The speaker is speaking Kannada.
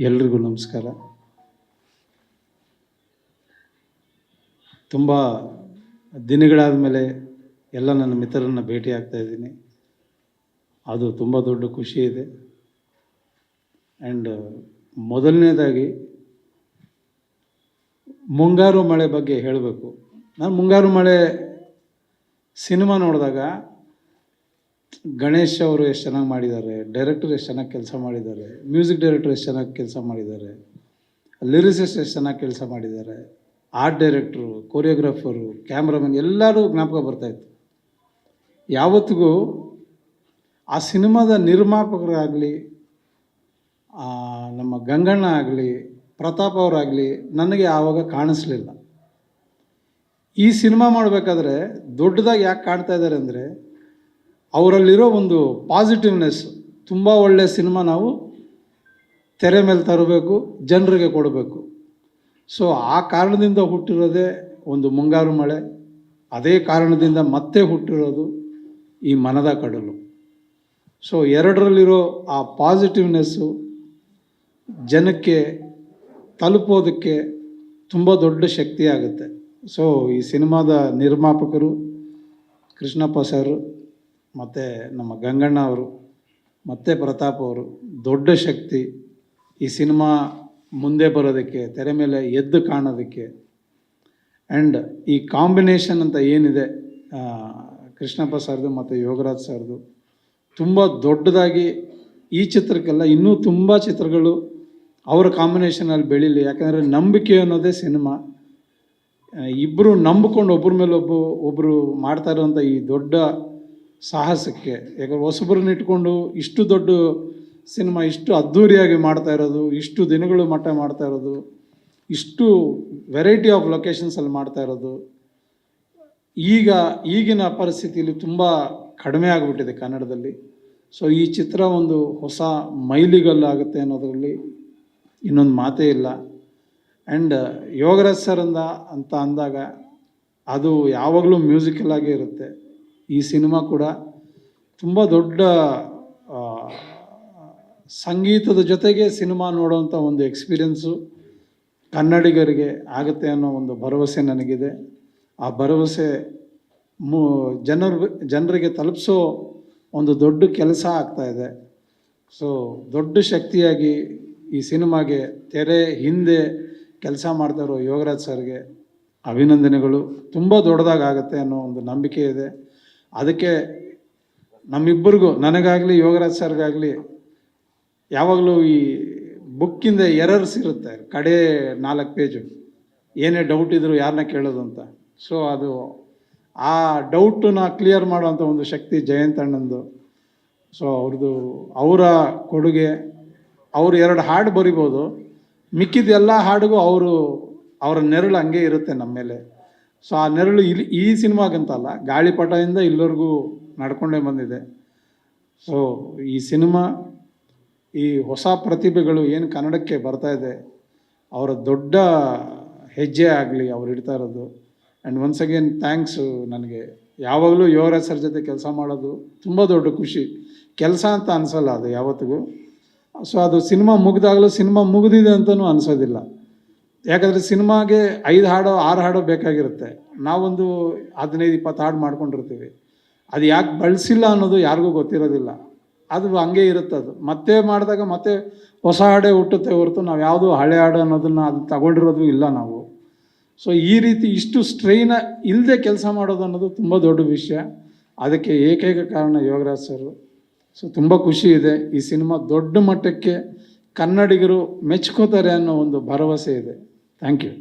ಎಲ್ರಿಗೂ ನಮಸ್ಕಾರ. ತುಂಬ ದಿನಗಳಾದ ಮೇಲೆ ಎಲ್ಲ ನನ್ನ ಮಿತ್ರರನ್ನು ಭೇಟಿ ಆಗ್ತಾ ಇದ್ದೀನಿ. ಅದು ತುಂಬ ದೊಡ್ಡ ಖುಷಿ ಇದೆ. ಆ್ಯಂಡ್ ಮೊದಲನೇದಾಗಿ ಮುಂಗಾರು ಮಳೆ ಬಗ್ಗೆ ಹೇಳಬೇಕು. ನಾನು ಮುಂಗಾರು ಮಳೆ ಸಿನಿಮಾ ನೋಡಿದಾಗ ಗಣೇಶ್ ಅವರು ಎಷ್ಟು ಚೆನ್ನಾಗಿ ಮಾಡಿದ್ದಾರೆ, ಡೈರೆಕ್ಟರ್ ಎಷ್ಟು ಚೆನ್ನಾಗಿ ಕೆಲಸ ಮಾಡಿದ್ದಾರೆ, ಮ್ಯೂಸಿಕ್ ಡೈರೆಕ್ಟರ್ ಎಷ್ಟು ಚೆನ್ನಾಗಿ ಕೆಲಸ ಮಾಡಿದ್ದಾರೆ, ಲಿರಿಸಿಸ್ಟ್ ಎಷ್ಟು ಚೆನ್ನಾಗಿ ಕೆಲಸ ಮಾಡಿದ್ದಾರೆ, ಆರ್ಟ್ ಡೈರೆಕ್ಟ್ರು, ಕೊರಿಯೋಗ್ರಾಫರು, ಕ್ಯಾಮ್ರಾಮನ್ ಎಲ್ಲರೂ ಜ್ಞಾಪಕ ಬರ್ತಾಯಿತ್ತು. ಯಾವತ್ತಿಗೂ ಆ ಸಿನಿಮಾದ ನಿರ್ಮಾಪಕರಾಗಲಿ, ನಮ್ಮ ಗಂಗಣ್ಣ ಆಗಲಿ, ಪ್ರತಾಪ್ ಅವರಾಗಲಿ ನನಗೆ ಆವಾಗ ಕಾಣಿಸ್ಲಿಲ್ಲ. ಈ ಸಿನಿಮಾ ಮಾಡಬೇಕಾದ್ರೆ ದೊಡ್ಡದಾಗಿ ಯಾಕೆ ಕಾಣ್ತಾ ಇದ್ದಾರೆ ಅಂದರೆ ಅವರಲ್ಲಿರೋ ಒಂದು ಪಾಸಿಟಿವ್ನೆಸ್. ತುಂಬ ಒಳ್ಳೆಯ ಸಿನಿಮಾ ನಾವು ತೆರೆ ಮೇಲೆ ತರಬೇಕು, ಜನರಿಗೆ ಕೊಡಬೇಕು. ಸೊ ಆ ಕಾರಣದಿಂದ ಹುಟ್ಟಿರೋದೇ ಒಂದು ಮುಂಗಾರು ಮಳೆ. ಅದೇ ಕಾರಣದಿಂದ ಮತ್ತೆ ಹುಟ್ಟಿರೋದು ಈ ಮನದ ಕಡಲು. ಸೊ ಎರಡರಲ್ಲಿರೋ ಆ ಪಾಸಿಟಿವ್ನೆಸ್ಸು ಜನಕ್ಕೆ ತಲುಪೋದಕ್ಕೆ ತುಂಬ ದೊಡ್ಡ ಶಕ್ತಿ ಆಗುತ್ತೆ. ಸೊ ಈ ಸಿನಿಮಾದ ನಿರ್ಮಾಪಕರು ಕೃಷ್ಣಪ್ಪ ಸರ್ ಮತ್ತು ನಮ್ಮ ಗಂಗಣ್ಣ ಅವರು ಮತ್ತು ಪ್ರತಾಪ್ ಅವರು ದೊಡ್ಡ ಶಕ್ತಿ ಈ ಸಿನಿಮಾ ಮುಂದೆ ಬರೋದಕ್ಕೆ, ತೆರೆ ಮೇಲೆ ಎದ್ದು ಕಾಣೋದಕ್ಕೆ. ಆ್ಯಂಡ್ ಈ ಕಾಂಬಿನೇಷನ್ ಅಂತ ಏನಿದೆ ಕೃಷ್ಣಪ್ಪ ಸರ್ದು ಮತ್ತು ಯೋಗರಾಜ್ ಸರ್ದು ತುಂಬ ದೊಡ್ಡದಾಗಿ ಈ ಚಿತ್ರಕ್ಕೆಲ್ಲ ಇನ್ನೂ ತುಂಬ ಚಿತ್ರಗಳು ಅವರ ಕಾಂಬಿನೇಷನಲ್ಲಿ ಬೆಳೀಲಿ. ಯಾಕಂದರೆ ನಂಬಿಕೆ ಅನ್ನೋದೇ ಸಿನಿಮಾ. ಇಬ್ಬರು ನಂಬಿಕೊಂಡು ಒಬ್ಬರ ಮೇಲೆ ಒಬ್ಬರು ಮಾಡ್ತಾ ಇರೋವಂಥ ಈ ದೊಡ್ಡ ಸಾಹಸಕ್ಕೆ, ಯಾಕಂದ್ರೆ ಹೊಸಬ್ರನ್ನ ಇಟ್ಕೊಂಡು ಇಷ್ಟು ದೊಡ್ಡ ಸಿನಿಮಾ ಇಷ್ಟು ಅದ್ಧೂರಿಯಾಗಿ ಮಾಡ್ತಾ ಇರೋದು, ಇಷ್ಟು ದಿನಗಳು ಮಟ್ಟ ಮಾಡ್ತಾ ಇರೋದು, ಇಷ್ಟು ವೆರೈಟಿ ಆಫ್ ಲೊಕೇಶನ್ಸಲ್ಲಿ ಮಾಡ್ತಾ ಇರೋದು ಈಗಿನ ಪರಿಸ್ಥಿತಿಯಲ್ಲಿ ತುಂಬ ಕಡಿಮೆ ಆಗಿಬಿಟ್ಟಿದೆ ಕನ್ನಡದಲ್ಲಿ. ಸೊ ಈ ಚಿತ್ರ ಒಂದು ಹೊಸ ಮೈಲಿಗಲ್ಲಾಗುತ್ತೆ ಅನ್ನೋದರಲ್ಲಿ ಇನ್ನೊಂದು ಮಾತೇ ಇಲ್ಲ. ಆ್ಯಂಡ್ ಯೋಗರಾಜ್ ಸರ್ ಅಂತ ಅಂದಾಗ ಅದು ಯಾವಾಗಲೂ ಮ್ಯೂಸಿಕಲ್ ಆಗೇ ಇರುತ್ತೆ. ಈ ಸಿನಿಮಾ ಕೂಡ ತುಂಬ ದೊಡ್ಡ ಸಂಗೀತದ ಜೊತೆಗೆ ಸಿನಿಮಾ ನೋಡೋವಂಥ ಒಂದು ಎಕ್ಸ್ಪೀರಿಯೆನ್ಸು ಕನ್ನಡಿಗರಿಗೆ ಆಗುತ್ತೆ ಅನ್ನೋ ಒಂದು ಭರವಸೆ ನನಗಿದೆ. ಆ ಭರವಸೆ ಜನರಿಗೆ ತಲುಪಿಸೋ ಒಂದು ದೊಡ್ಡ ಕೆಲಸ ಆಗ್ತಾಯಿದೆ. ಸೊ ದೊಡ್ಡ ಶಕ್ತಿಯಾಗಿ ಈ ಸಿನಿಮಾಗೆ ತೆರೆ ಹಿಂದೆ ಕೆಲಸ ಮಾಡ್ತಾ ಇರೋ ಯೋಗರಾಜ್ ಸರ್ಗೆ ಅಭಿನಂದನೆಗಳು. ತುಂಬ ದೊಡ್ಡದಾಗುತ್ತೆ ಅನ್ನೋ ಒಂದು ನಂಬಿಕೆ ಇದೆ. ಅದಕ್ಕೆ ನಮ್ಮಿಬ್ಬರಿಗೂ, ನನಗಾಗಲಿ ಯೋಗರಾಜ್ ಸರ್ಗಾಗಲಿ, ಯಾವಾಗಲೂ ಈ ಬುಕ್ಕಿಂದ ಎರರ್ಸ್ ಇರುತ್ತೆ, ಕಡೆ 4 ಪೇಜು ಏನೇ ಡೌಟ್ ಇದ್ದರೂ ಯಾರನ್ನ ಕೇಳೋದು ಅಂತ. ಸೊ ಅದು ಆ ಡೌಟನ್ನ ಕ್ಲಿಯರ್ ಮಾಡೋವಂಥ ಒಂದು ಶಕ್ತಿ ಜಯಂತ್ ಅಣ್ಣಂದು. ಸೊ ಅವರ ಕೊಡುಗೆ. ಅವರು 2 ಹಾಡು ಬರಿಬೋದು, ಮಿಕ್ಕಿದ ಎಲ್ಲ ಹಾಡಿಗೂ ಅವರ ನೆರಳು ಹಂಗೆ ಇರುತ್ತೆ ನಮ್ಮ ಮೇಲೆ. ಸೊ ಆ ನೆರಳು ಈ ಸಿನಿಮಾಗಂತಲ್ಲ, ಗಾಳಿಪಟದಿಂದ ಇಲ್ಲಿವರೆಗೂ ನಡ್ಕೊಂಡೇ ಬಂದಿದೆ. ಸೊ ಈ ಸಿನಿಮಾ ಈ ಹೊಸ ಪ್ರತಿಭೆಗಳು ಏನು ಕನ್ನಡಕ್ಕೆ ಬರ್ತಾಯಿದೆ ಅವರ ದೊಡ್ಡ ಹೆಜ್ಜೆ ಆಗಲಿ ಅವ್ರು ಇಡ್ತಾ ಇರೋದು. And once again thanks. ನನಗೆ ಯಾವಾಗಲೂ ಯೋಗರಾಜ್ ಸರ್ ಜೊತೆ ಕೆಲಸ ಮಾಡೋದು ತುಂಬ ದೊಡ್ಡ ಖುಷಿ. ಕೆಲಸ ಅಂತ ಅನಿಸಲ್ಲ ಅದು ಯಾವತ್ತಿಗೂ. ಸೊ ಅದು ಸಿನಿಮಾ ಮುಗಿದಾಗಲೂ ಸಿನಿಮಾ ಮುಗಿದಿದೆ ಅಂತಲೂ ಅನಿಸೋದಿಲ್ಲ. ಯಾಕಂದರೆ ಸಿನಿಮಾಗೆ 5 ಹಾಡೋ 6 ಹಾಡೋ ಬೇಕಾಗಿರುತ್ತೆ. ನಾವೊಂದು 15-20 ಹಾಡು ಮಾಡ್ಕೊಂಡಿರ್ತೀವಿ. ಅದು ಯಾಕೆ ಬಳಸಿಲ್ಲ ಅನ್ನೋದು ಯಾರಿಗೂ ಗೊತ್ತಿರೋದಿಲ್ಲ. ಅದು ಹಂಗೆ ಇರುತ್ತೆ. ಅದು ಮತ್ತೆ ಮಾಡಿದಾಗ ಮತ್ತೆ ಹೊಸ ಹಾಡೇ ಹುಟ್ಟುತ್ತೆ ಹೊರತು ನಾವು ಯಾವುದೂ ಹಳೆ ಹಾಡು ಅನ್ನೋದನ್ನು ಅದು ತಗೊಂಡಿರೋದು ಇಲ್ಲ ನಾವು. ಸೊ ಈ ರೀತಿ ಇಷ್ಟು ಸ್ಟ್ರೈನ ಇಲ್ಲದೆ ಕೆಲಸ ಮಾಡೋದು ಅನ್ನೋದು ತುಂಬ ದೊಡ್ಡ ವಿಷಯ. ಅದಕ್ಕೆ ಏಕೈಕ ಕಾರಣ ಯೋಗರಾಜ್ ಸರು. ಸೊ ತುಂಬ ಖುಷಿ ಇದೆ. ಈ ಸಿನಿಮಾ ದೊಡ್ಡ ಮಟ್ಟಕ್ಕೆ ಕನ್ನಡಿಗರು ಮೆಚ್ಕೋತಾರೆ ಅನ್ನೋ ಒಂದು ಭರವಸೆ ಇದೆ. Thank you.